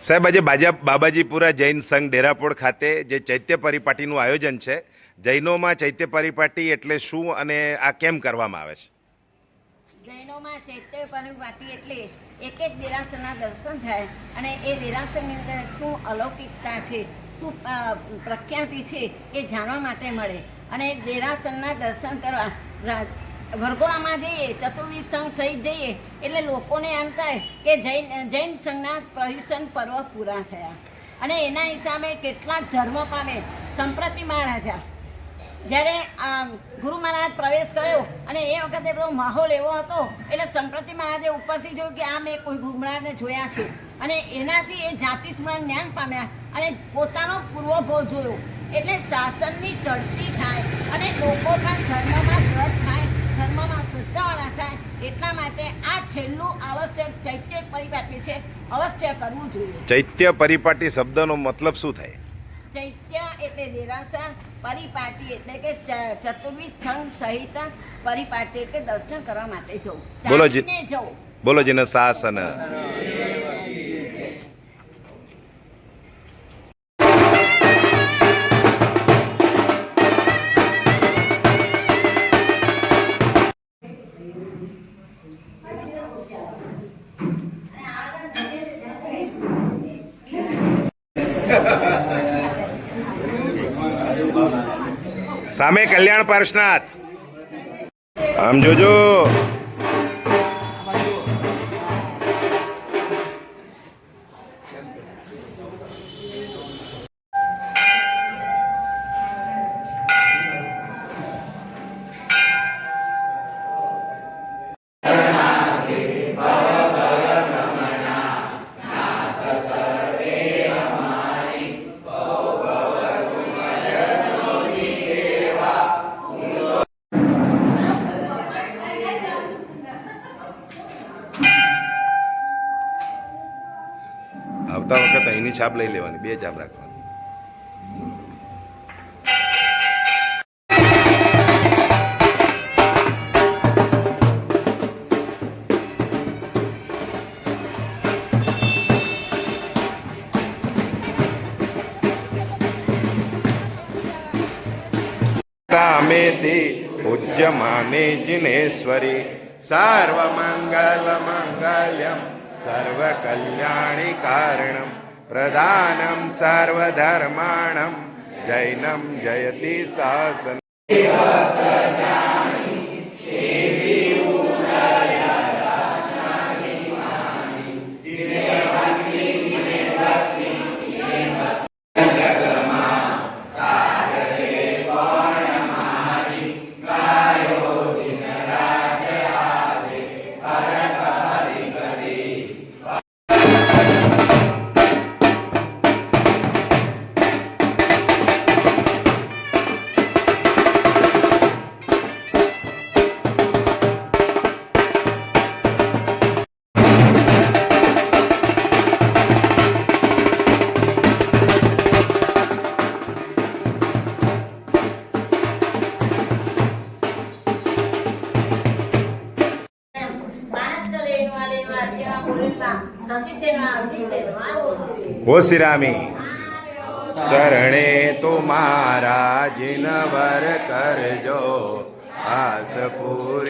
સાહેબ, આજે બાબાજીપુરા જૈન સંઘ ડેરાપોળ ખાતે જે ચૈત્ય પરિપાટીનું આયોજન છે, જૈનોમાં ચૈત્ય પરિપાટી એટલે શું અને આ કેમ કરવામાં આવે છે? જૈનોમાં ચૈત્ય પરિપાટી એટલે એક એક દેરાસરના દર્શન થાય અને એ દેરાસરની અંદર શું અલૌકિકતા છે, શું પ્રખ્યાતિ છે એ જાણવા માટે મળે. અને દેરાસરના દર્શન કરવા વરઘોડામાં જઈએ, ચતુર્વિધ સંઘ સહિત જઈએ એટલે લોકોને એમ થાય કે જૈન સંઘના પ્રહિસન પર્વ પૂરા થયા. અને એના હિસાબે કેટલાક ધર્મ પામે. સંપ્રતિ મહારાજા જ્યારે ગુરુ મહારાજ પ્રવેશ કર્યો અને એ વખતે બધો માહોલ એવો હતો એટલે સંપ્રતિ મહારાજે ઉપરથી જોયું કે આ મેં કોઈ ગુરુ મહારાજને જોયા છે અને એનાથી એ જાતિ સ્મરણ જ્ઞાન પામ્યા અને પોતાનો પૂર્વભોગ જોયો. એટલે શાસનની ચડતી થાય અને લોકો પણ ધર્મમાં દ્રઢ થાય, ધર્મમાં શ્રદ્ધાવાળા થાય. એટલા માટે આ છેલ્લું આવશ્યક ચૈત્ય પરિપાટી છે, અવશ્ય કરવું જોઈએ. ચૈત્ય પરિપાટી શબ્દનો મતલબ શું થાય? ચૈત્ય એટલે દેરાસર, પરિપાટી એટલે કે ચતુર્વિધ સંઘ સહિત પરિપાટી એટલે દર્શન કરવા માટે જવું, ચાલીને જવું. બોલો જીને શાસન. સામે કલ્યાણ પાર્શનાથ, આમ જોજો. આવતા વખત અહીંની છાપ લઈ લેવાની, 2 છાપ રાખવાની. કામેતી પૂજ્યમાને જિનેશ્વરી સર્વમંગલ મંગલ્યમ સર્વકલ્યાણી કારણમ પ્રધાનમ સર્વધર્માણમ જૈનમ જયતિ શાસન. ઓ શ્રીરામી શરણે તુમારા જીનવર કરજો આસપુર.